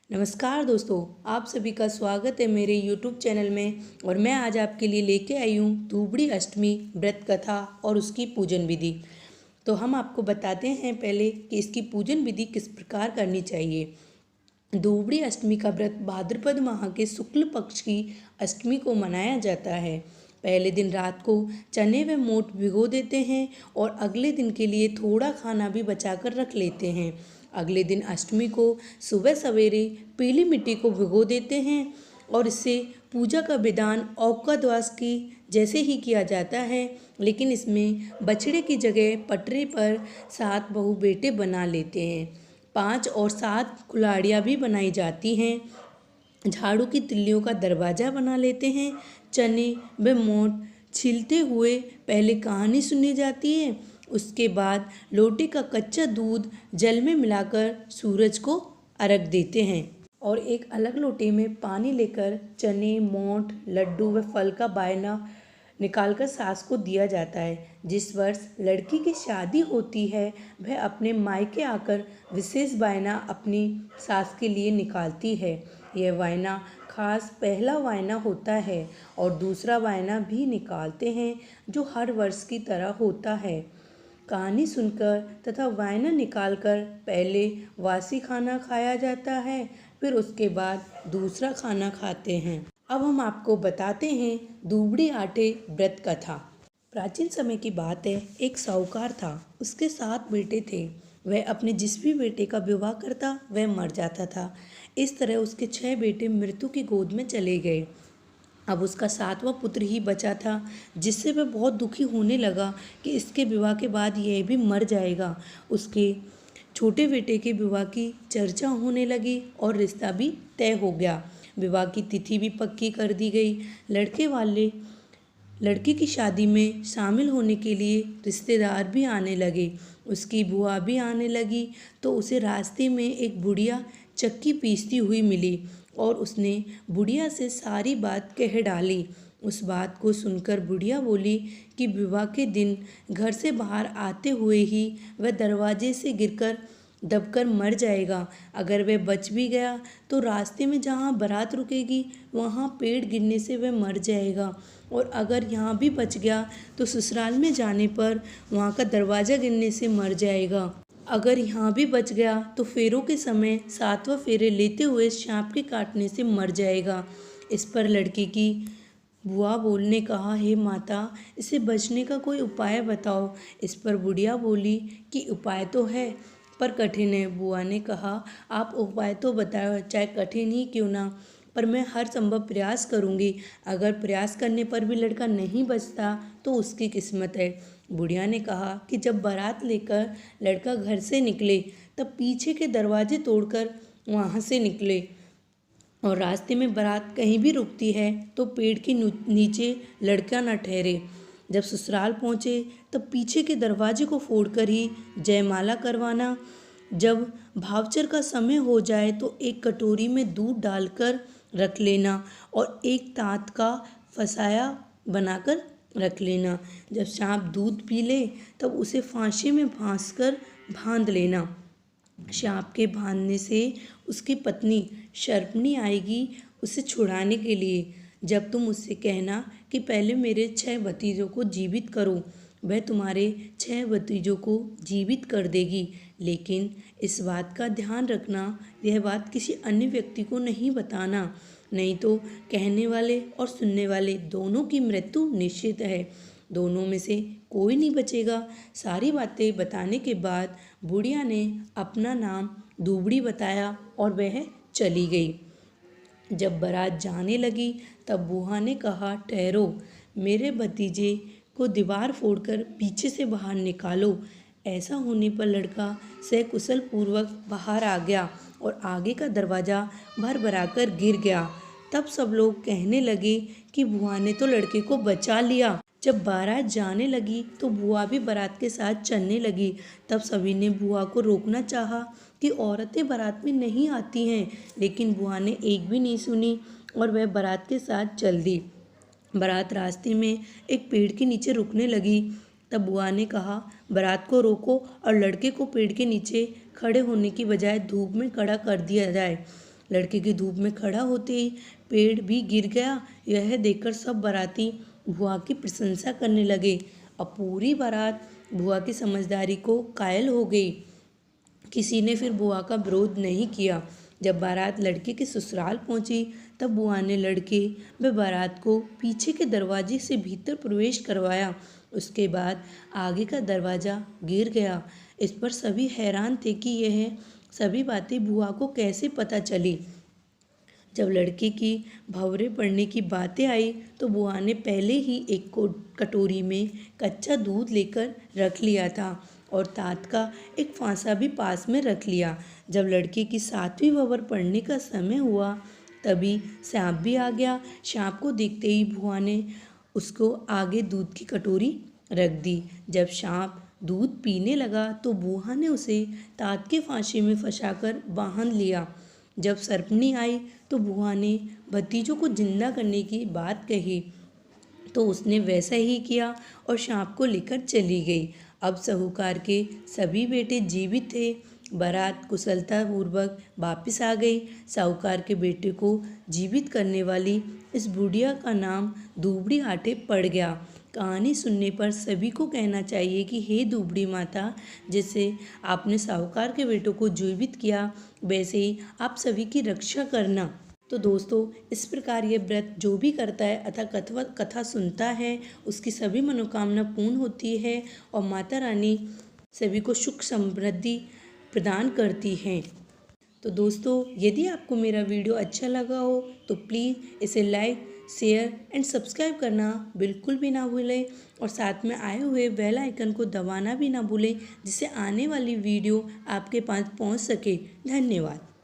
नमस्कार दोस्तों, आप सभी का स्वागत है मेरे YouTube चैनल में। और मैं आज आपके लिए लेके आई हूँ धूबड़ी अष्टमी व्रत कथा और उसकी पूजन विधि। तो हम आपको बताते हैं पहले कि इसकी पूजन विधि किस प्रकार करनी चाहिए। धूबड़ी अष्टमी का व्रत भाद्रपद माह के शुक्ल पक्ष की अष्टमी को मनाया जाता है। पहले दिन रात को चने व मोठ भिगो देते हैं और अगले दिन के लिए थोड़ा खाना भी बचाकर रख लेते हैं। अगले दिन अष्टमी को सुबह सवेरे पीली मिट्टी को भिगो देते हैं और इससे पूजा का विधान औकाद्वास की जैसे ही किया जाता है, लेकिन इसमें बछड़े की जगह पटरे पर 7 बहू बेटे बना लेते हैं। 5 और 7 कुल्हाड़ियाँ भी बनाई जाती हैं। झाड़ू की तिल्लियों का दरवाज़ा बना लेते हैं। चने व मोठ छीलते हुए पहले कहानी सुनी जाती है। उसके बाद लोटे का कच्चा दूध जल में मिलाकर सूरज को अर्घ देते हैं और एक अलग लोटे में पानी लेकर चने मोठ लड्डू व फल का बायना निकालकर सास को दिया जाता है। जिस वर्ष लड़की की शादी होती है वह अपने मायके आकर विशेष वायना अपनी सास के लिए निकालती है। यह वायना खास पहला वायना होता है और दूसरा वायना भी निकालते हैं जो हर वर्ष की तरह होता है। कहानी सुनकर तथा वायना निकालकर पहले वासी खाना खाया जाता है, फिर उसके बाद दूसरा खाना खाते हैं। अब हम आपको बताते हैं धूबड़ी आटे व्रत कथा। प्राचीन समय की बात है, एक साहूकार था। उसके 7 बेटे थे। वह अपने जिस भी बेटे का विवाह करता वह मर जाता था। इस तरह उसके 6 बेटे मृत्यु की गोद में चले गए। अब उसका 7वां पुत्र ही बचा था, जिससे वह बहुत दुखी होने लगा कि इसके विवाह के बाद यह भी मर जाएगा। उसके छोटे बेटे के विवाह की चर्चा होने लगी और रिश्ता भी तय हो गया। विवाह की तिथि भी पक्की कर दी गई। लड़के वाले लड़की की शादी में शामिल होने के लिए रिश्तेदार भी आने लगे। उसकी बुआ भी आने लगी तो उसे रास्ते में एक बुढ़िया चक्की पीसती हुई मिली और उसने बुढ़िया से सारी बात कह डाली। उस बात को सुनकर बुढ़िया बोली कि विवाह के दिन घर से बाहर आते हुए ही वह दरवाजे से गिरकर दबकर मर जाएगा। अगर वह बच भी गया तो रास्ते में जहाँ बारात रुकेगी वहाँ पेड़ गिरने से वह मर जाएगा, और अगर यहाँ भी बच गया तो ससुराल में जाने पर वहाँ का दरवाज़ा गिरने से मर जाएगा। अगर यहाँ भी बच गया तो फेरों के समय 7वां फेरे लेते हुए सांप के काटने से मर जाएगा। इस पर लड़की की बुआ बोलने कहा, हे माता, इसे बचने का कोई उपाय बताओ। इस पर बुढ़िया बोली कि उपाय तो है पर कठिन है। बुआ ने कहा, आप उपाय तो बताओ, चाहे कठिन ही क्यों ना, पर मैं हर संभव प्रयास करूंगी। अगर प्रयास करने पर भी लड़का नहीं बचता तो उसकी किस्मत है। बुढ़िया ने कहा कि जब बारात लेकर लड़का घर से निकले तब पीछे के दरवाजे तोड़कर वहाँ से निकले, और रास्ते में बारात कहीं भी रुकती है तो पेड़ के नीचे लड़का न ठहरे। जब ससुराल पहुँचे तब पीछे के दरवाजे को फोड़कर ही जयमाला करवाना। जब भावचर का समय हो जाए तो एक कटोरी में दूध डालकर रख लेना और एक ताँत का फसाया बनाकर रख लेना। जब सांप दूध पी ले तब उसे फांसी में फांस कर बांध लेना। सांप के बांधने से उसकी पत्नी शर्पणी आएगी उसे छुड़ाने के लिए। जब तुम उससे कहना कि पहले मेरे 6 भतीजों को जीवित करो, वह तुम्हारे 6 भतीजों को जीवित कर देगी। लेकिन इस बात का ध्यान रखना, यह बात किसी अन्य व्यक्ति को नहीं बताना, नहीं तो कहने वाले और सुनने वाले दोनों की मृत्यु निश्चित है। दोनों में से कोई नहीं बचेगा। सारी बातें बताने के बाद बुढ़िया ने अपना नाम धूबड़ी बताया और वह चली गई। जब बारात जाने लगी तब बुआ ने कहा, ठहरो, मेरे भतीजे को दीवार फोड़कर पीछे से बाहर निकालो। ऐसा होने पर लड़का सकुशल पूर्वक बाहर आ गया और आगे का दरवाज़ा भर भराकर गिर गया। तब सब लोग कहने लगे कि बुआ ने तो लड़के को बचा लिया। जब बारात जाने लगी तो बुआ भी बारात के साथ चलने लगी। तब सभी ने बुआ को रोकना चाहा कि औरतें बारात में नहीं आती हैं, लेकिन बुआ ने एक भी नहीं सुनी और वह बारात के साथ चल दी। बारात रास्ते में एक पेड़ के नीचे रुकने लगी। तब बुआ ने कहा, बारात को रोको और लड़के को पेड़ के नीचे खड़े होने की बजाय धूप में खड़ा कर दिया जाए। लड़के की धूप में खड़ा होते ही पेड़ भी गिर गया। यह देखकर सब बाराती बुआ की प्रशंसा करने लगे। अब पूरी बारात बुआ की समझदारी को कायल हो गई। किसी ने फिर बुआ का विरोध नहीं किया। जब बारात लड़के के ससुराल पहुंची तब बुआ ने लड़के व बारात को पीछे के दरवाजे से भीतर प्रवेश करवाया। उसके बाद आगे का दरवाज़ा गिर गया। इस पर सभी हैरान थे कि यह सभी बातें बुआ को कैसे पता चली। जब लड़के की भंवरे पड़ने की बातें आई तो बुआ ने पहले ही एक कटोरी में कच्चा दूध लेकर रख लिया था और तात का एक फांसा भी पास में रख लिया। जब लड़के की 7वीं भंवर पड़ने का समय हुआ तभी सांप भी आ गया। सांप को देखते ही बुआ ने उसको आगे दूध की कटोरी रख दी। जब सांप दूध पीने लगा तो बुआ ने उसे तात के फांसे में फंसाकर बांध लिया। जब सर्पनी आई तो बुआ ने भतीजों को जिंदा करने की बात कही तो उसने वैसा ही किया और सांप को लेकर चली गई। अब साहूकार के सभी बेटे जीवित थे। बारात कुशलतापूर्वक वापस आ गई। साहूकार के बेटे को जीवित करने वाली इस बुढ़िया का नाम दुबड़ी आटे पड़ गया। कहानी सुनने पर सभी को कहना चाहिए कि हे दुबड़ी माता, जैसे आपने साहूकार के बेटों को जीवित किया वैसे ही आप सभी की रक्षा करना। तो दोस्तों, इस प्रकार ये व्रत जो भी करता है अथवा कथा सुनता है उसकी सभी मनोकामना पूर्ण होती है और माता रानी सभी को सुख समृद्धि प्रदान करती हैं। तो दोस्तों, यदि आपको मेरा वीडियो अच्छा लगा हो तो प्लीज़ इसे लाइक, शेयर एंड सब्सक्राइब करना बिल्कुल भी ना भूलें और साथ में आए हुए बेल आइकन को दबाना भी ना भूलें जिससे आने वाली वीडियो आपके पास पहुंच सके। धन्यवाद।